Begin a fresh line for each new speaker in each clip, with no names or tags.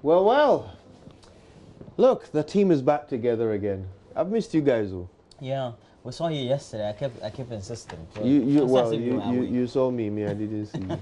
Well. Look, the team is back together again. I've missed you guys, though.
Yeah, we saw you yesterday. I kept insisting. So
you saw me. I didn't see you.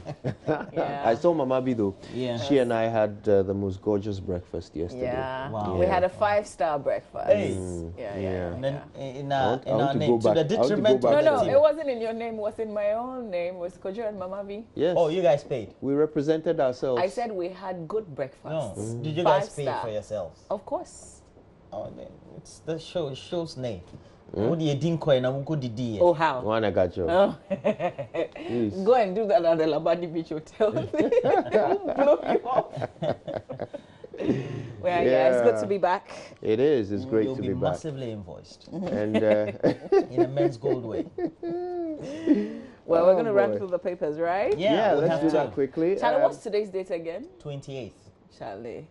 Yeah.
I saw Mama B though.
Yeah.
She and I had the most gorgeous breakfast yesterday.
Yeah.
Wow.
We had a 5-star breakfast.
Hey.
Yeah.
And then in
I
our
want to
name,
go
to the
back. I want to go
detriment
back
of
No,
the team.
it wasn't in your name. It was in my own name. It was Kojo and Mama V.
Yes.
Oh, you guys paid?
We represented ourselves.
I said we had good breakfast.
No. Did you guys pay
5-star.
for yourselves?
Of course.
Oh, then it's the show. It shows name. What do you think? Oh,
Oh, how?
One I got you.
Oh.
Please.
Go and do that at the Labadi Beach Hotel. Blow you off. Well, yeah, it's good to be back.
It is. It's great
You'll
to
be
be back.
massively invoiced
And
in a men's gold way.
Well, we're going to run
boy.
through the papers, right?
yeah,
we
let's
have
do
to.
that quickly.
Charlie, what's today's date again?
28th.
Charlie.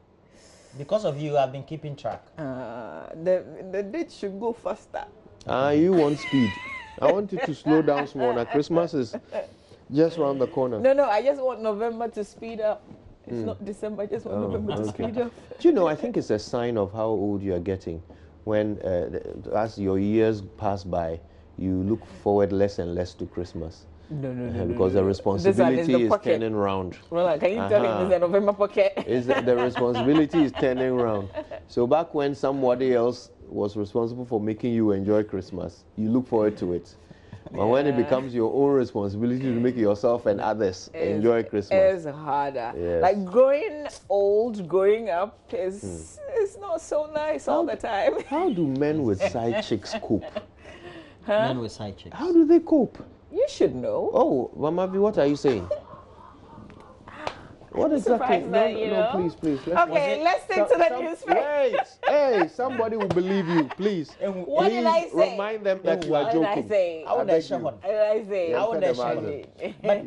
Because of you, I've been keeping track.
The date should go faster.
You want speed. I want it to slow down small. Now Christmas is just around the corner.
No, I just want November to speed up. It's not December, I just want November to speed up.
Do you know, I think it's a sign of how old you are getting when, as your years pass by, you look forward less and less to Christmas.
No.
Because the responsibility is turning round.
Well, can you tell him it's a November pocket?
The responsibility is turning round. So back when somebody else was responsible for making you enjoy Christmas, you look forward to it. But when it becomes your own responsibility to make yourself and others enjoy Christmas,
It's harder.
Yes.
Like growing old, growing up is not so nice all the time.
how do men with side chicks cope?
Men with side chicks.
How do they cope?
You should know.
Oh, Mama V, what are you saying? What exactly?
surprised that, you know.
Please.
Okay, let's stick to the newspaper.
Wait, hey, somebody will believe you, please.
What did I
Please
say?
remind them that you are
What did I
joking.
say?
I would
beg
have
you.
What did I say?
I would
Tell
have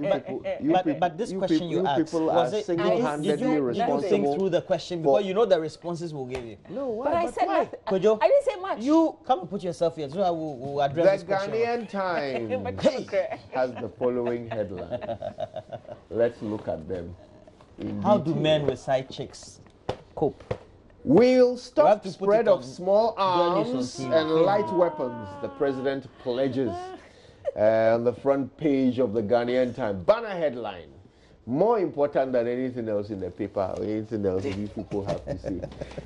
them
shown but this question you asked,
people
was
are
it,
single-handedly
did you
responsible.
think through the question before you know the responses we'll give you?
No, why?
But I said
why?
nothing.
Kojo,
I didn't say much.
you come and put yourself here so I will address this
The
question.
Ghanaian Times has the following headline. Let's look at them.
How do men with side chicks cope?
We'll
We
stop
have to put
spread
it
of
on
small arms
journalists on
and
TV.
light weapons, the president pledges. On the front page of the Ghanaian Times. Banner headline. More important than anything else in the paper or anything else that you people have to see.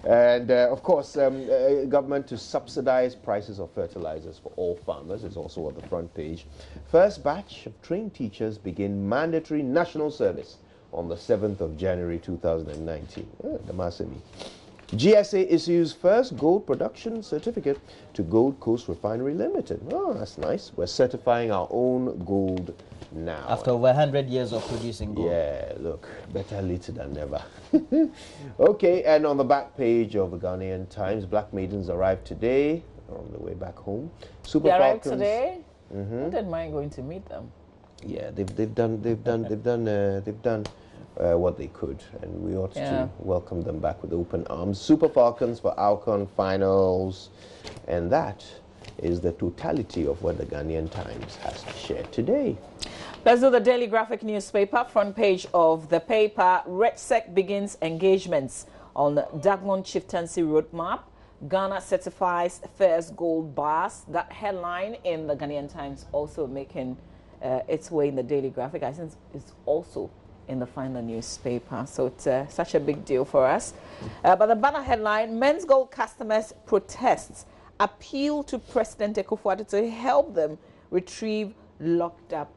And of course, government to subsidize prices of fertilizers for all farmers is also on the front page. First batch of trained teachers begin mandatory national service on the 7th of January 2019. The Masemi. GSA issues first gold production certificate to Gold Coast Refinery Limited. Oh, that's nice. We're certifying our own gold now.
After over 100 years of producing gold.
Yeah, look, better late than never. Okay, and on the back page of the Ghanaian Times, Black Maidens arrived today on the way back home. Super
They arrived
Falcons.
today. I didn't mind going to meet them.
Yeah, they've done what they could, and we ought to welcome them back with open arms. Super Falcons for Alcon finals, and that is the totality of what the Ghanaian Times has shared today.
Let's do the Daily Graphic newspaper. Front page of the paper. REDSEC begins engagements on the Dagon Chieftaincy Roadmap. Ghana certifies first gold bars. That headline in the Ghanaian Times also making its way in the Daily Graphic. I think it's also in the final newspaper. So it's such a big deal for us. But the banner headline, Men's Gold customers protests, appeal to President Akufo-Addo to help them retrieve locked up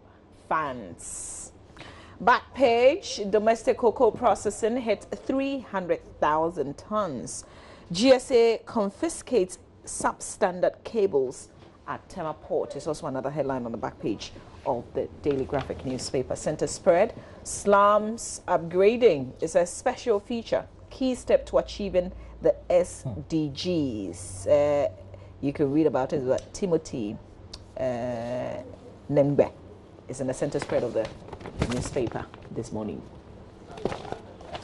funds. Back page, domestic cocoa processing hit 300,000 tons. GSA confiscates substandard cables at Tema Port. It's also another headline on the back page of the Daily Graphic newspaper. Center spread, slums upgrading is a special feature. Key step to achieving the SDGs. You can read about it, but Timothy Nembe is in the center spread of the newspaper this morning.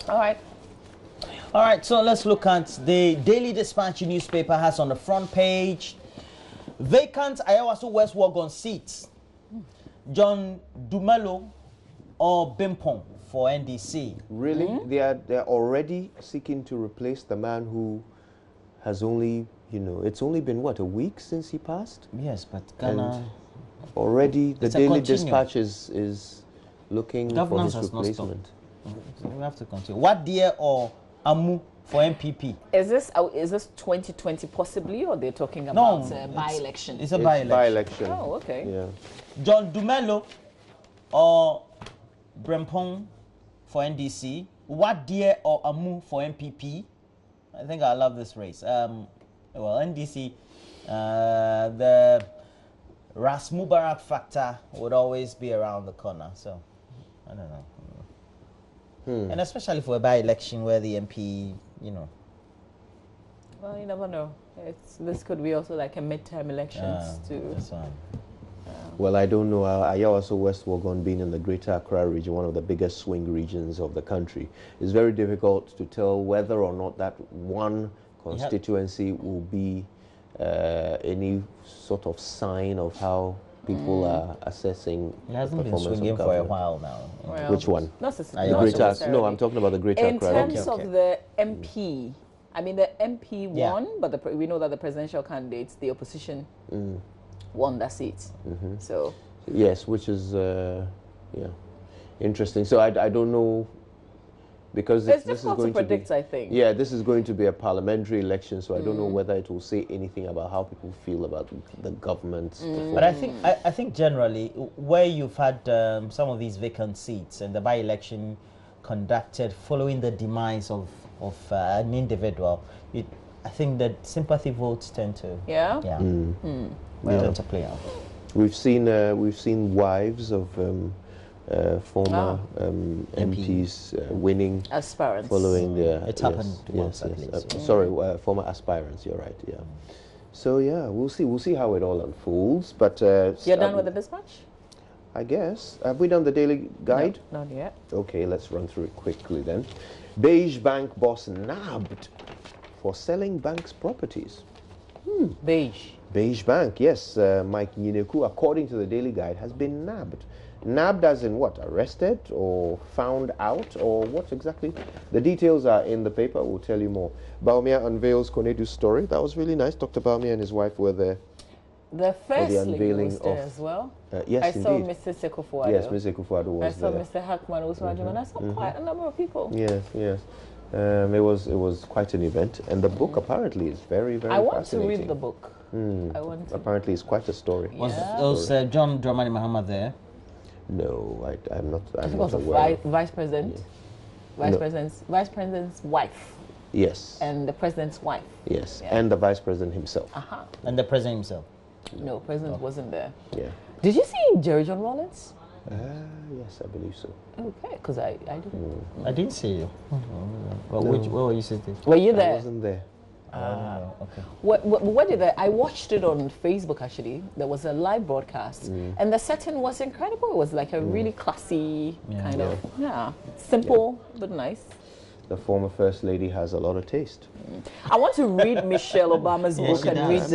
All right.
All right, so let's look at the Daily Dispatch newspaper has on the front page, vacant Ayawaso West Wagon seats. John Dumelo or Bimpong for NDC?
Really? They're already seeking to replace the man who has only, it's only been what, a week since he passed?
Yes, but Ghana.
Already the
It's a
Daily
continuum.
Dispatch is looking
Governance
for his
has not
replacement.
So we have to continue. What dear or Amu for MPP?
Is this 2020 possibly, or they're talking about by-election?
It's a
It's
by-election.
by-election.
Oh, okay.
Yeah.
John Dumelo or Brempong for NDC? What dear or Amu for MPP? I think I love this race. Well, NDC, the Ras Mubarak factor would always be around the corner. So, I don't know. And especially for a by-election where the MP,
Well, you never know. This could be also like a midterm elections too.
That's fine.
Well, I don't know. I also West Wuogon being in the Greater Accra region, one of the biggest swing regions of the country. It's very difficult to tell whether or not that one constituency will be any sort of sign of how people are assessing
It
the
hasn't been
performance
swinging
of
for a
government.
while now.
Well,
Which one?
Not
The
not
Greater,
necessarily.
no, I'm talking about the Greater
In
Accra
terms
region.
of the MP, I mean the MP
Yeah.
won, but we know that the presidential candidates, the opposition, won that seat. So
Yes, which is interesting. So I don't know, because
it's
this is
difficult to
going to be,
predict, I think.
yeah, this is going to be a parliamentary election, so I don't know whether it will say anything about how people feel about the government's performance.
But I think generally, where you've had some of these vacant seats and the by-election conducted following the demise of an individual, I think that sympathy votes tend to
Yeah?
tend to play out.
We've seen wives of former MPs winning
Aspirants.
following their
It happened once at
yes.
least, yeah.
Sorry, former aspirants. You're right. Yeah. So yeah, we'll see how it all unfolds. But
You're done with the dispatch?
I guess. Have we done the daily guide?
No, not yet.
Okay, let's run through it quickly then. Beige bank boss nabbed for selling bank's properties.
Beige.
Beige Bank, yes, Mike Nyineku, according to the Daily Guide, has been nabbed. Nabbed as in what? Arrested or found out or what exactly? The details are in the paper. We'll tell you more. Baumia unveils Konedu's story. That was really nice. Dr. Baumia and his wife were there.
The first lady
unveiling
was there
of-
as well.
Yes,
I saw
indeed.
Mr. Sekufuado.
Yes, Ms. Ekufuado
I
was
saw
there.
Mr. Hackman Uswajim, and I saw quite a number of people.
Yes, yes. It was quite an event, and the book apparently is very, very
I want to
fascinating.
read the book. I want to.
Apparently, it's quite a story.
Was John Dramani Mahama there?
No, I'm not.
I
I'm
think it
not
was a
aware.
vice president.
No.
Vice president's wife
Yes,
and the president's wife.
yes,
Yeah.
and the vice president himself.
And the president himself?
No, president wasn't there.
Yeah.
Did you see Jerry John Rawlins?
Yes, I believe so.
Okay, because I didn't.
I didn't see you. But where were you sitting?
Were you
I
there?
wasn't there.
Okay.
What did I watched it on Facebook actually. There was a live broadcast, and the setting was incredible. It was like a really classy kind of simple but nice.
The former first lady has a lot of taste.
I want to read Michelle Obama's book
she
and
does.
read
She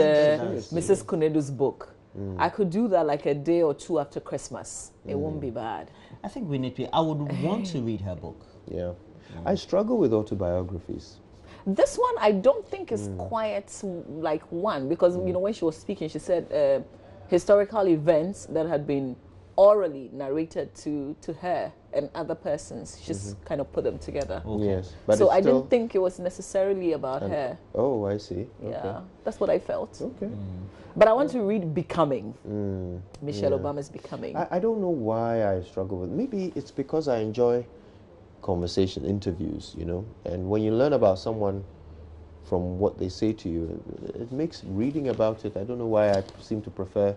does.
Mrs. Konedu's book. I could do that like a day or two after Christmas. It won't be bad.
I think we need to. I would want to read her book.
Yeah. I struggle with autobiographies.
This one I don't think is quite like one because you know when she was speaking she said historical events that had been orally narrated to her and other persons. She's kind of put them together.
Yes. But
So
it's
I
still,
didn't think it was necessarily about her.
Oh, I see.
Yeah, that's what I felt.
Okay.
But I want to read Becoming. Michelle Obama's Becoming.
I don't know why I struggle with. Maybe it's because I enjoy conversation interviews, and when you learn about someone from what they say to you, it makes reading about it. I don't know why I seem to prefer,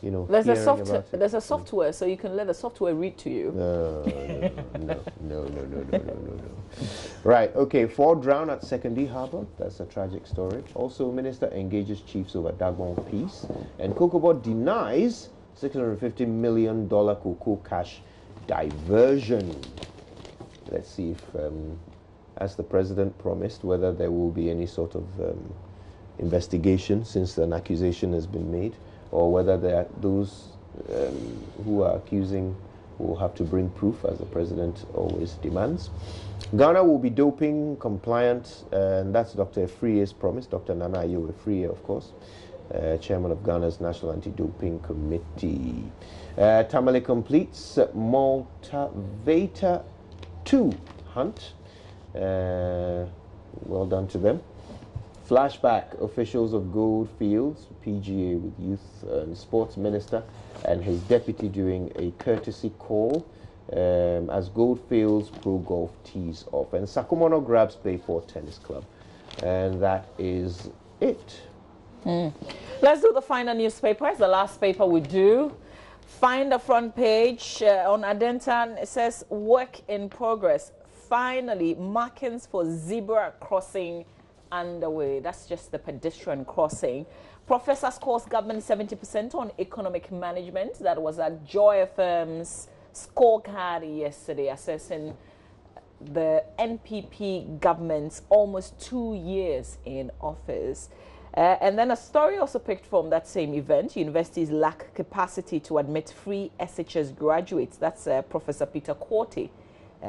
There's
hearing about it.
there's a software, so you can let the software read to you.
No. Right, okay, 4 drowned at Sekondi Harbour. That's a tragic story. Also, Minister engages chiefs over Dagbon peace. And Kokobot denies $650 million cocoa cash diversion. Let's see if, as the president promised, whether there will be any sort of investigation since an accusation has been made, or whether there are those who are accusing will have to bring proof, as the president always demands. Ghana will be doping compliant, and that's Dr. Afriyie's promise. Dr. Nana Ayew Afriyie, of course, chairman of Ghana's National Anti-Doping Committee. Tamale completes Multivator 2 hunt. Well done to them. Flashback, officials of Goldfields PGA with Youth and Sports Minister and his deputy doing a courtesy call as Goldfields Pro Golf tees off. And Sakumono grabs Bayport Tennis Club. And that is it.
Let's do the final newspaper. It's the last paper we do. Find the front page on Adentan. It says work in progress. Finally, markings for zebra crossing underway. That's just the pedestrian crossing. Professor scores government 70% on economic management. That was at Joy FM's scorecard yesterday, assessing the NPP government's almost 2 years in office. And then a story also picked from that same event. Universities lack capacity to admit free SHS graduates. That's Professor Peter Quartey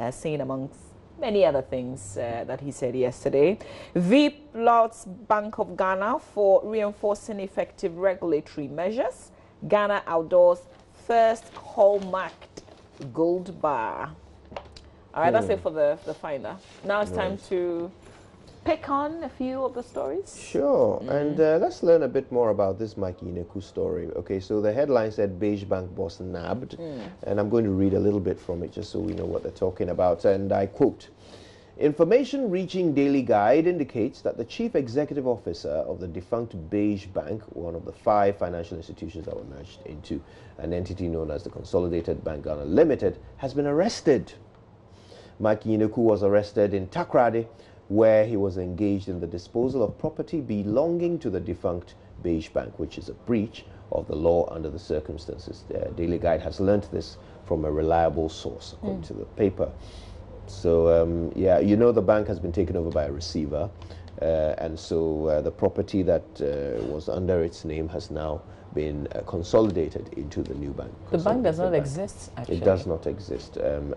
saying amongst many other things that he said yesterday. VIP lauds Bank of Ghana for reinforcing effective regulatory measures. Ghana outdoors first hallmarked gold bar. All right, that's it for the finder. Now it's time to pick on a few of the stories.
Sure, and let's learn a bit more about this Mike Yineku story. Okay, so the headline said Beige Bank boss nabbed, and I'm going to read a little bit from it just so we know what they're talking about. And I quote, information reaching Daily Guide indicates that the chief executive officer of the defunct Beige Bank, one of the 5 financial institutions that were merged into an entity known as the Consolidated Bank Ghana Limited, has been arrested. Mike Yineku was arrested in Takoradi, where he was engaged in the disposal of property belonging to the defunct Beige Bank, which is a breach of the law under the circumstances. The Daily Guide has learnt this from a reliable source, according to the paper. So, yeah, you know the bank has been taken over by a receiver, and so the property that was under its name has now been consolidated into the new bank.
The bank does not exist, actually.
It does not exist, and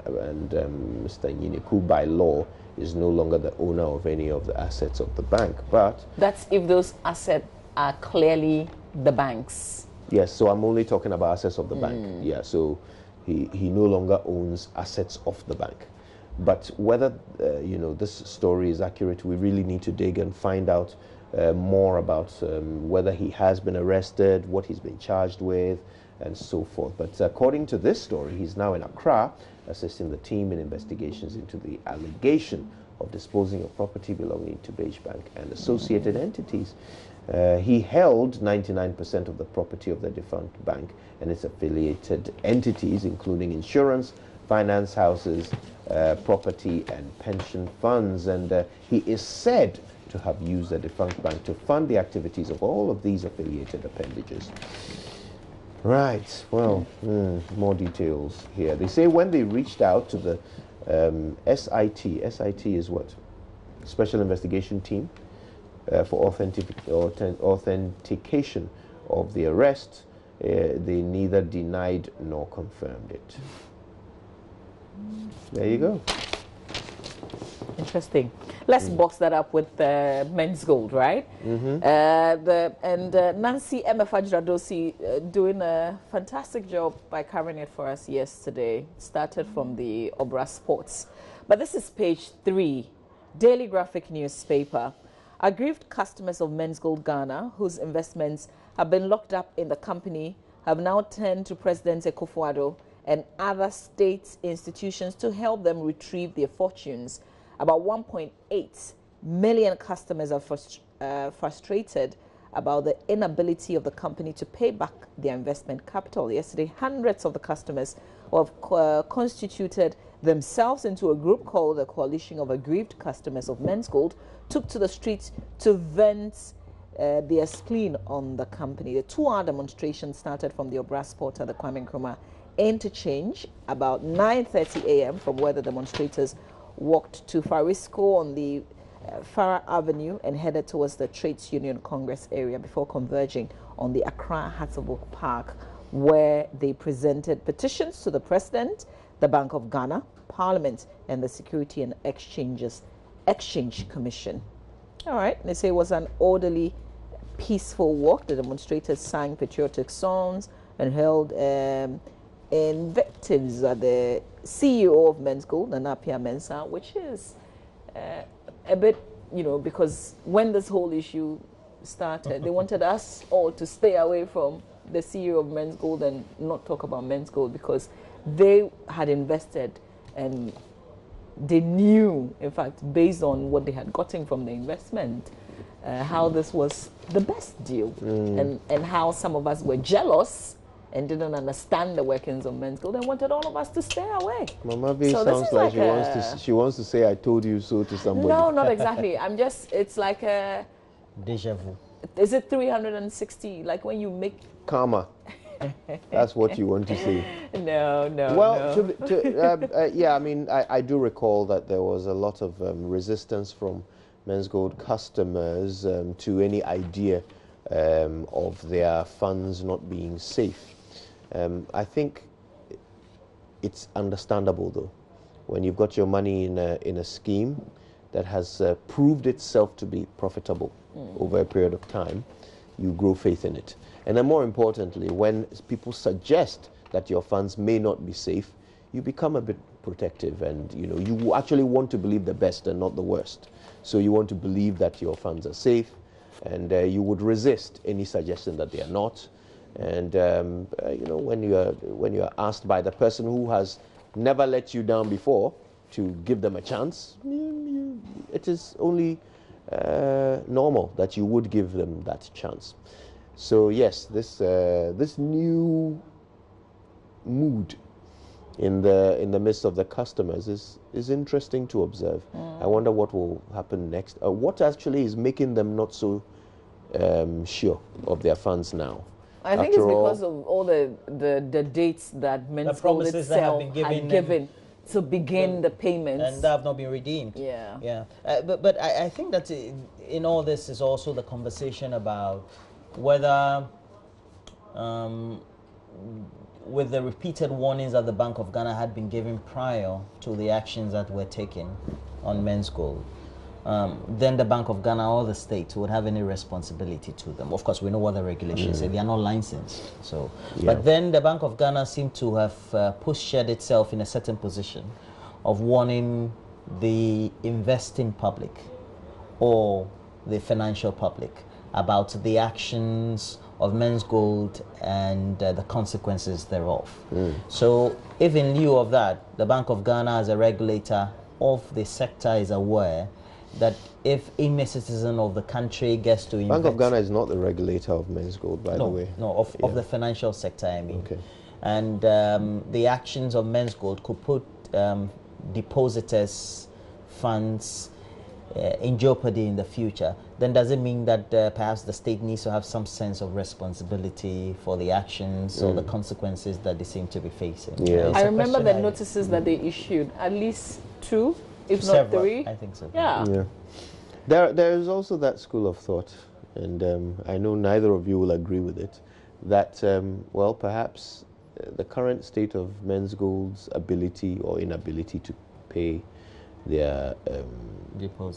Mr. Yineku, by law, is no longer the owner of any of the assets of the bank. But
that's if those assets are clearly the bank's.
Yes, so I'm only talking about assets of the bank. Yeah, so he no longer owns assets of the bank. But whether you know, this story is accurate, we really need to dig and find out more about whether he has been arrested, what he's been charged with, and so forth. But according to this story, he's now in Accra, assisting the team in investigations into the allegation of disposing of property belonging to Beige Bank and associated entities. He held 99% of the property of the defunct bank and its affiliated entities, including insurance, finance houses, property and pension funds. And he is said to have used the defunct bank to fund the activities of all of these affiliated appendages. Right, well, more details here. They say when they reached out to the SIT is what? Special Investigation Team for authentication of the arrest, they neither denied nor confirmed it. There you go.
Interesting. Let's box that up with Men's Gold, right? Nancy Emefajradosi doing a fantastic job by covering it for us yesterday. Started from the Obra Sports. But this is page 3, Daily Graphic newspaper. Aggrieved customers of Men's Gold Ghana, whose investments have been locked up in the company, have now turned to President Akufo-Addo and other state institutions to help them retrieve their fortunes. About 1.8 million customers are frustrated about the inability of the company to pay back their investment capital. Yesterday, hundreds of the customers who have constituted themselves into a group called the Coalition of Aggrieved Customers of Men's Gold took to the streets to vent their spleen on the company. The 2-hour demonstration started from the Obra Sport at the Kwame Nkrumah interchange about 9:30 a.m. from where the demonstrators walked to Farisco on the Farah Avenue and headed towards the Trades Union Congress area before converging on the Accra Hatzabok Park where they presented petitions to the President, the Bank of Ghana, Parliament, and the Security and Exchange Commission. All right, they say it was an orderly, peaceful walk. The demonstrators sang patriotic songs and held invectives at the CEO of Men's Gold, Nanapia Mensah, which is a bit, because when this whole issue started, they wanted us all to stay away from the CEO of Men's Gold and not talk about Men's Gold, because they had invested and they knew, in fact, based on what they had gotten from the investment, how this was the best deal, and how some of us were jealous and didn't understand the workings of Men's Gold and wanted all of us to stay away.
Mama V sounds like she wants to say, "I told you so" to somebody.
No, not exactly. it's like a
Deja vu.
Is it 360? Like when you make
karma. That's what you want to say.
No.
Well,
no.
yeah, I mean, I do recall that there was a lot of resistance from Men's Gold customers to any idea of their funds not being safe. I think it's understandable, though, when you've got your money in a scheme that has proved itself to be profitable over a period of time, you grow faith in it. And then more importantly, when people suggest that your funds may not be safe, you become a bit protective, and you actually want to believe the best and not the worst. So you want to believe that your funds are safe, and you would resist any suggestion that they are not. And when you are asked by the person who has never let you down before to give them a chance, it is only normal that you would give them that chance. So yes, this new mood in the midst of the customers is interesting to observe. I wonder what will happen next. What actually is making them not so sure of their funds now?
I think it's because of all the dates that Men's Gold itself had given to begin the payments,
and that have not been redeemed.
Yeah.
But I think that in all this is also the conversation about whether, with the repeated warnings that the Bank of Ghana had been giving prior to the actions that were taken on Men's Gold, then the Bank of Ghana or the state would have any responsibility to them. Of course, we know what the regulations say. They are not licensed. So, but then the Bank of Ghana seemed to have postured itself in a certain position of warning the investing public or the financial public about the actions of Men's Gold and the consequences thereof. So if in lieu of that, the Bank of Ghana as a regulator of the sector is aware that if any citizen of the country gets to invest...
Bank of Ghana is not the regulator of Men's Gold, by the way.
No, of the financial sector, I mean.
Okay.
And the actions of Men's Gold could put depositors' funds in jeopardy in the future, then does it mean that perhaps the state needs to have some sense of responsibility for the actions or the consequences that they seem to be facing?
Yeah.
I remember the notices that they issued, at least 2, if
several,
not 3.
I think so.
Yeah.
There is also that school of thought, and I know neither of you will agree with it, that, well, perhaps the current state of Men's Gold's ability or inability to pay their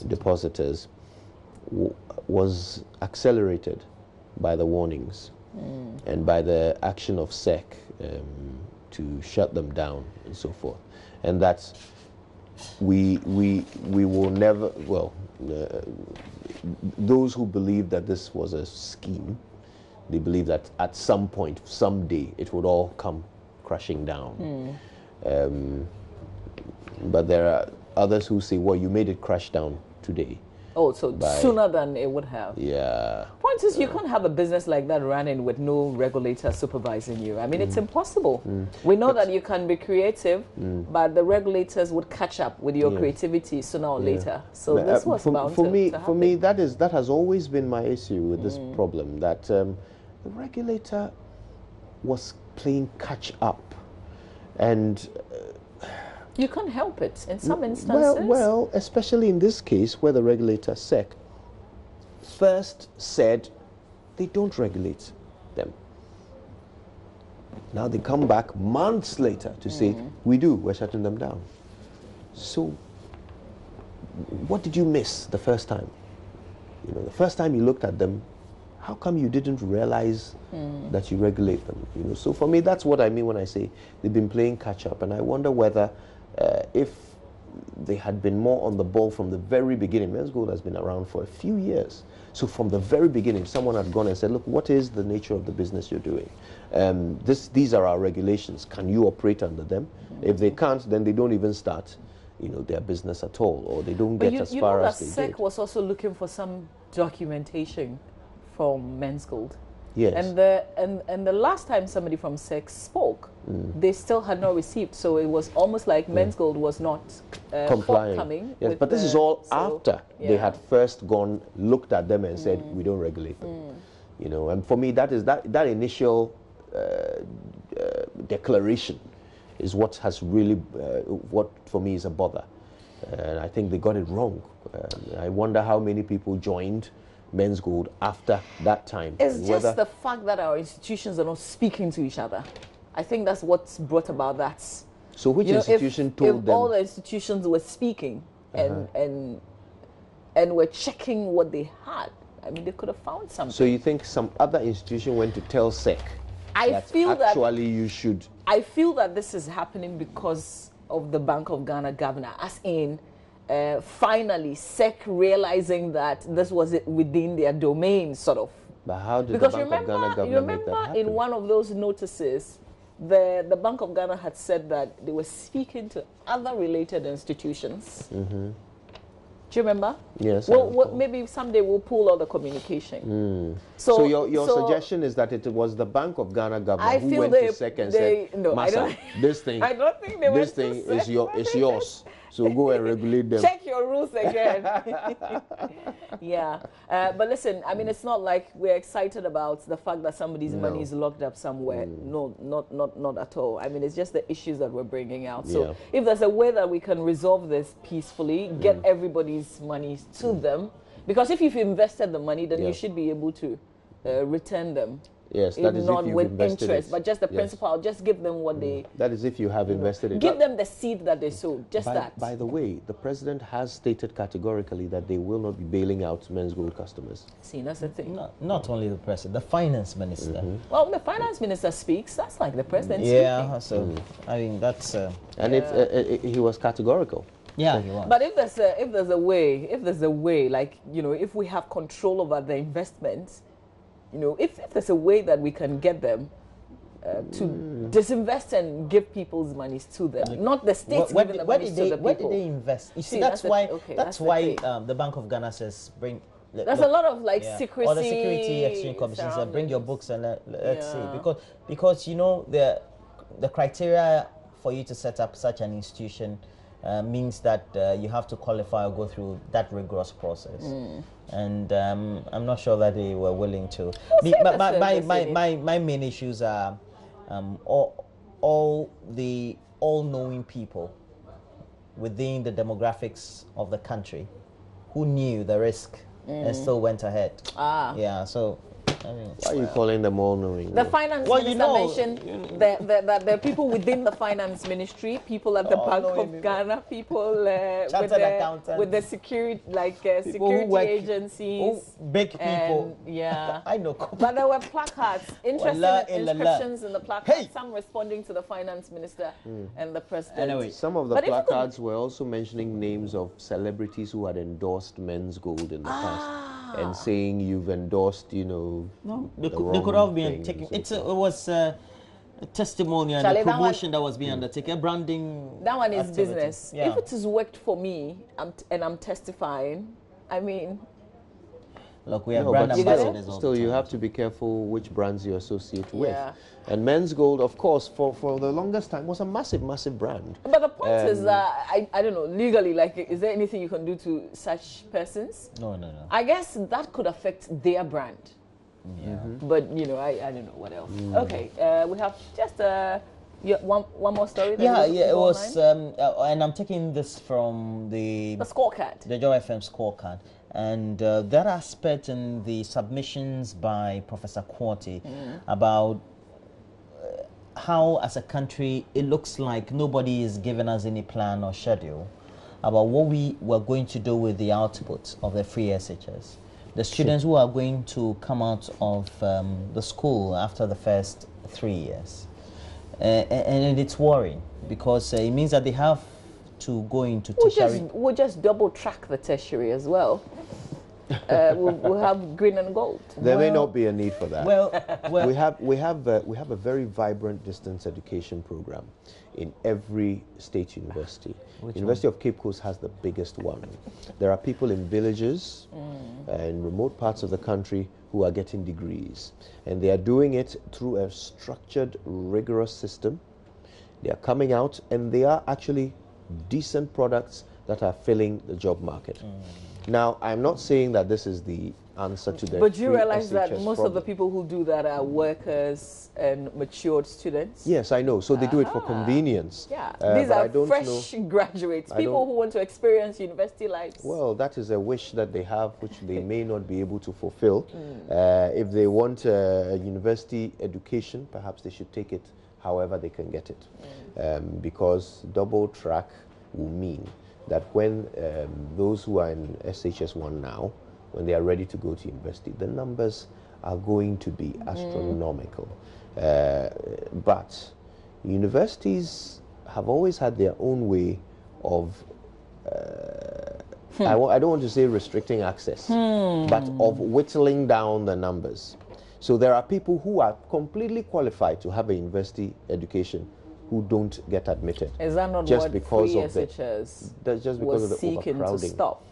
depositors was accelerated by the warnings and by the action of SEC to shut them down and so forth. And that's we will never, well, those who believe that this was a scheme, they believe that at some point, someday, it would all come crashing down. But there are others who say, well, you made it crash down today.
Oh, so sooner than it would have.
Yeah.
Point is, you can't have a business like that running with no regulator supervising you. I mean, it's impossible. We know that you can be creative, but the regulators would catch up with your creativity sooner or later. So this was bound to happen.
For me, that has always been my issue with this problem, that the regulator was playing catch up. And
you can't help it in some instances.
Well, especially in this case where the regulator SEC first said they don't regulate them. Now they come back months later to say, we're shutting them down. So what did you miss the first time? You know, the first time you looked at them, how come you didn't realize that you regulate them? You know, so for me, that's what I mean when I say they've been playing catch up. And I wonder whether if they had been more on the ball from the very beginning. Men's Gold has been around for a few years. So from the very beginning, someone had gone and said, look, what is the nature of the business you're doing? These are our regulations. Can you operate under them? If they can't, then they don't even start, you know, their business at all, or they don't get as far as they did.
SEC was also looking for some documentation from Men's Gold.
Yes.
And the last time somebody from SEC spoke, they still had not received. So it was almost like Men's Gold was not
compliant. Yes, but this is all after they had first gone, looked at them and said, we don't regulate them. You know, and for me, that is that initial declaration is what has really, what for me is a bother. And I think they got it wrong. I wonder how many people joined Men's Gold after that time.
It's just the fact that our institutions are not speaking to each other. I think that's what's brought about that.
So which institution told them?
If all the institutions were speaking and were checking what they had, I mean, they could have found something.
So you think some other institution went to tell SEC
I feel
that
this is happening because of the Bank of Ghana governor, as in finally SEC realizing that this was within their domain, sort of.
But how did the Bank of Ghana governor make that happen?
In one of those notices, the Bank of Ghana had said that they were speaking to other related institutions. Do you remember?
Yes.
Well, maybe someday we'll pull all the communication.
So your suggestion is that it was the Bank of Ghana governor who went to SEC and said, Massa, this thing,
I don't think they
this thing is yours. So go and regulate them.
Check your rules again. Yeah. But listen, I mean, it's not like we're excited about the fact that somebody's money is locked up somewhere. No, not at all. I mean, it's just the issues that we're bringing out. So if there's a way that we can resolve this peacefully, get everybody's money to them, because if you've invested the money, then you should be able to return them.
Yes, that is
not
if you've
with
invested
interest,
it.
but just the principal. Just give them what they.
That is if you have invested it.
Give them the seed that they sowed. Just that.
By the way, the president has stated categorically that they will not be bailing out Men's Gold customers.
See, that's the thing.
Not only the president, the finance minister.
Well, the finance minister speaks. That's like the president
speaking.
speaking.
So I mean that's.
And he was categorical.
Yeah, he was.
But if there's a way, like, you know, if we have control over the investments, you know, if there's a way that we can get them to disinvest and give people's monies to them, not the states giving the money to the people.
Where did they invest? You see, that's why the Bank of Ghana says bring.
There's a lot of like secrecy.
Or the Security Exchange Commission says bring your books and let's see, because you know the criteria for you to set up such an institution means that you have to qualify or go through that rigorous process. And I'm not sure that they were willing to. My main issues are all the all-knowing people within the demographics of the country who knew the risk and still went ahead. Yeah, so. I mean,
why are you calling them all knowing?
The finance minister mentioned that there are people within the finance ministry, people at the Bank of Ghana, people with the security, security agencies,
big people.
Yeah,
I know.
But there were placards, interesting inscriptions in the placards. Some responding to the finance minister and the president.
Anyway,
some of the placards were also mentioning names of celebrities who had endorsed Men's Gold in the past. And saying you've endorsed, you know,
no, they could have been taking. It was a testimonial and a promotion that was being undertaken, branding.
That one is
activity.
Business.
Yeah.
If it has worked for me, and I'm testifying, I mean.
Look, we have brand ambassadors.
Still, you have to be careful which brands you associate with. And Men's Gold, of course, for the longest time was a massive, massive brand.
But the point is that, I don't know, legally, like, is there anything you can do to such persons?
No.
I guess that could affect their brand.
Yeah.
But, you know, I don't know what else. Okay, we have just one more story.
It was, and I'm taking this from the
scorecard.
The Joy FM scorecard. And that aspect in the submissions by Professor Quarty about how, as a country, it looks like nobody is giving us any plan or schedule about what we were going to do with the output of the free SHS. The students who are going to come out of the school after the first 3 years. And it's worrying because it means that they have to go into tertiary.
We'll just double track the tertiary as well. We'll have green and gold.
There may not be a need for that.
Well,
we have a very vibrant distance education program in every state university. University of Cape Coast has the biggest one. There are people in villages and remote parts of the country who are getting degrees, and they are doing it through a structured, rigorous system. They are coming out, and they are actually decent products that are filling the job market. Now, I'm not saying that this is the answer to the
But you realize
SHS
that most
problem.
of the people who do that are workers and matured students?
Yes, I know. So they do it for convenience.
Yeah,
but
these
I
are
don't
fresh graduates, people
don't-
who want to experience university lives.
Well, that is a wish that they have, which they may not be able to fulfill. If they want a university education, perhaps they should take it however they can get it. Because double track will mean that when those who are in SHS1 now, when they are ready to go to university, the numbers are going to be astronomical. But universities have always had their own way of, I don't want to say restricting access, but of whittling down the numbers. So there are people who are completely qualified to have a university education who don't get admitted.
Is that not
just
what
because
free
of the-
SHS
That's just because of
was
the
seeking to
overcrowding.
stop?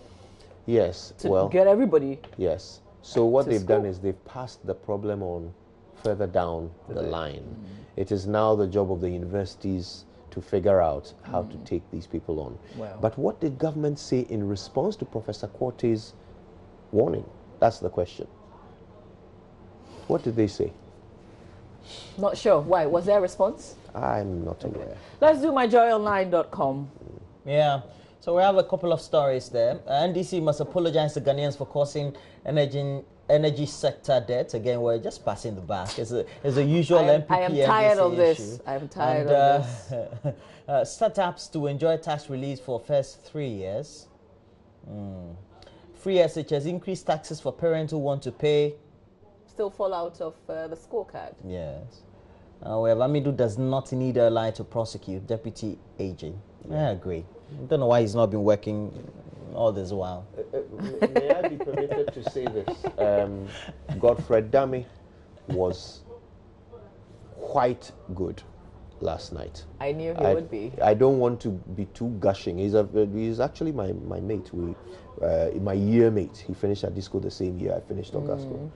Yes,
To
well,
get everybody.
yes. So what
to
they've done
school.
is they've passed the problem on further down the line. It is now the job of the universities to figure out how to take these people on.
Wow.
But what did government say in response to Professor Quarte's warning? That's the question. What did they say?
Not sure. Why? Was there a response?
I'm not aware.
Let's do myjoyonline.com.
yeah. So we have a couple of stories there. NDC must apologize to Ghanaians for causing energy sector debt. Again, we're just passing the buck. It's a usual MPP
I am tired
NDC
of this.
issue.
I am tired
And,
of this.
Startups to enjoy tax relief for first 3 years. Free SHS, increased taxes for parents who want to pay.
Still fall out of the scorecard.
Yes. However, Amidu does not need a lie to prosecute Deputy AG. I agree. I don't know why he's not been working all this while.
May I be permitted to say this? Godfred Dami was quite good last night.
I knew he would be.
I don't want to be too gushing. He's actually my mate. My year mate. He finished at Disco the same year I finished Augusto,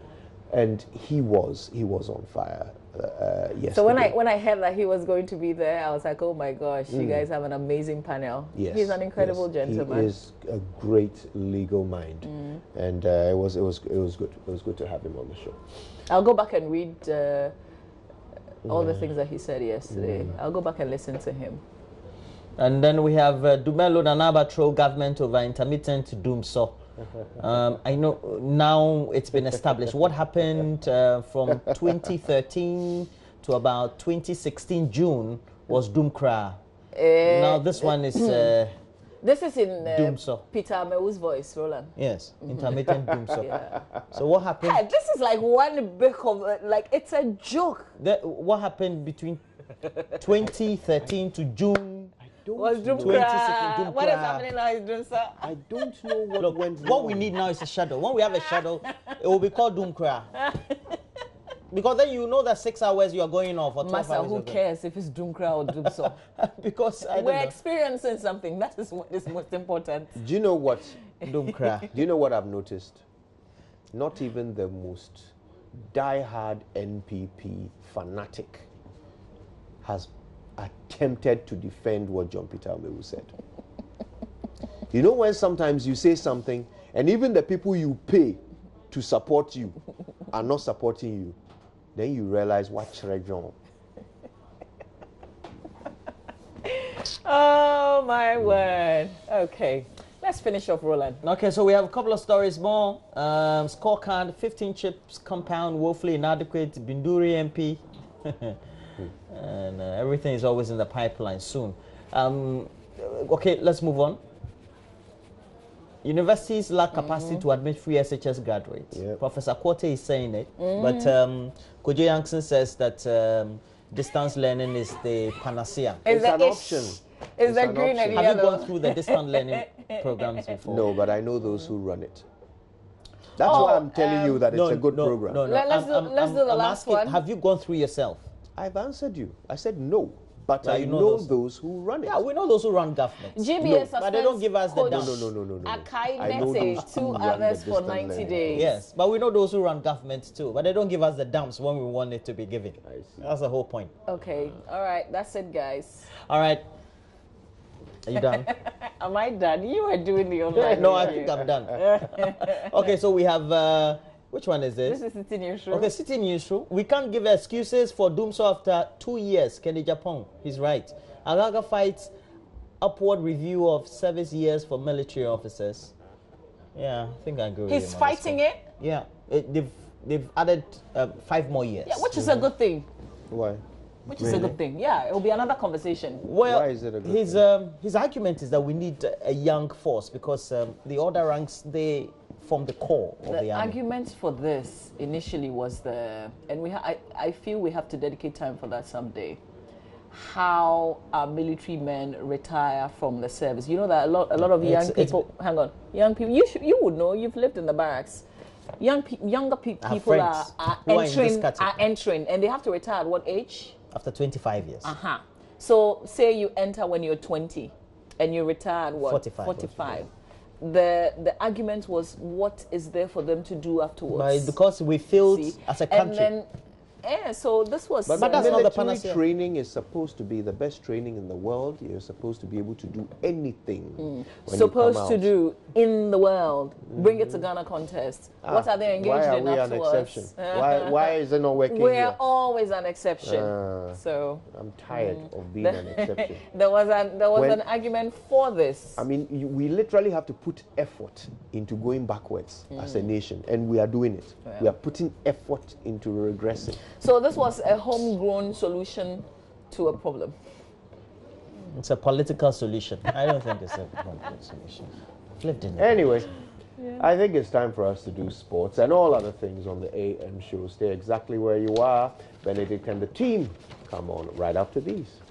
and he was on fire. Yesterday.
So when I heard that he was going to be there, I was like, oh my gosh, you guys have an amazing panel.
Yes,
He's an incredible
yes.
gentleman.
He is a great legal mind, and it was good. It was good to have him on the show.
I'll go back and read all the things that he said yesterday. I'll go back and listen to him.
And then we have Dumelo Nanaba troll government over intermittent doomso. I know now it's been established. What happened from 2013 to about 2016 June was Doomkra. Now this one is
This is in
Doomso.
Peter Amewu's voice, Roland.
Yes, intermittent doomso.
Yeah.
So what happened?
Hey, this is like one big of like it's a joke.
What happened between 2013 to June?
Was
know.
Doomkra? What is
2016
happening now is Doomsa.
I don't know what
Look,
went
what
wrong.
we need now is a shadow. When we have a shadow, it will be called Doomkra. Because then you know that 6 hours you are going off or 12
Massa,
hours.
who
you're going.
cares if it's Doomkra or Doomso?
Because I don't
We're
know.
experiencing something. That is what is most important.
Do you know what?
Doomkra.
Do you know what I've noticed? Not even the most die-hard NPP fanatic has attempted to defend what John Peter Amewu said. You know when sometimes you say something and even the people you pay to support you are not supporting you, then you realize what John.
Oh my word. Okay. Let's finish off, Roland.
Okay, so we have a couple of stories more. Scorecard, 15 chips compound, woefully inadequate, Binduri MP. And everything is always in the pipeline soon. Okay, let's move on. Universities lack capacity to admit free SHS graduates.
Yep.
Professor Quote is saying it, but Kojo Yankson says that distance learning is the panacea.
It's an option.
Is that green and
Have you
yellow?
gone through the distance learning programs before?
No, but I know those who run it. That's why I'm telling you that it's a good program.
No.
Let's do the last
asking,
one.
have you gone through yourself?
I've answered you. I said no, but
Yeah,
I
you know
know
those.
those who run it.
Yeah, we know those who run governments.
GBS
but they don't give us the
coach
dumps.
No.
Akai
I know
Nete,
those who
2
run
others
the
for
distance
90
learning.
days.
Yes, but we know those who run governments too, but they don't give us the dumps when we want it to be given.
I see.
That's the whole point.
Okay, all right, that's it, guys.
All right. Are you done?
Am I done? You are doing the online.
No, I
review.
think I'm done. Okay, so we have, which one is this?
This is City Newsroom.
Okay, City Newsroom. We can't give excuses for Doomso after 2 years. Kenny Japan, he's right. Agaga fights upward review of service years for military officers. Yeah, I think I agree with him.
He's
on
fighting
this
it?
one. Yeah, they've added 5 more years.
Yeah, which is a good thing.
Why?
Which is a good thing. Yeah, it will be another conversation.
Well,
Why is it a good
his argument is that we need a young force because the other ranks, they form the core of the
The
army.
argument for this initially was I feel we have to dedicate time for that someday. How our military men retire from the service. You know that a lot of young people. Hang on, young people. You would know. You've lived in the barracks. Younger people
friends
are
who are in this
entering, and they have to retire at what age?
After 25 years.
So say you enter when you're 20, and you retire at what?
45.
The argument was, what is there for them to do afterwards?
But because we failed
See?
as a country.
And then, so this was.
But
that's not the
military
panacea.
training is supposed to be the best training in the world. You're supposed to be able to do anything. When
supposed
you come
to
out.
do in the world. Bring it to Ghana contest. What are they engaged
Why are
in
we an
afterwards?
exception? Why is it not working
We're
here?
always an exception. So
I'm tired of being an exception.
there was an argument for this.
I mean, we literally have to put effort into going backwards as a nation, and we are doing it. We are putting effort into regressing.
So this was a homegrown solution to a problem.
It's a political solution. I don't think it's a political solution. I've lived in it.
Anyway, I think it's time for us to do sports and all other things on the AM show. Stay exactly where you are. Benedict and the team come on right after these.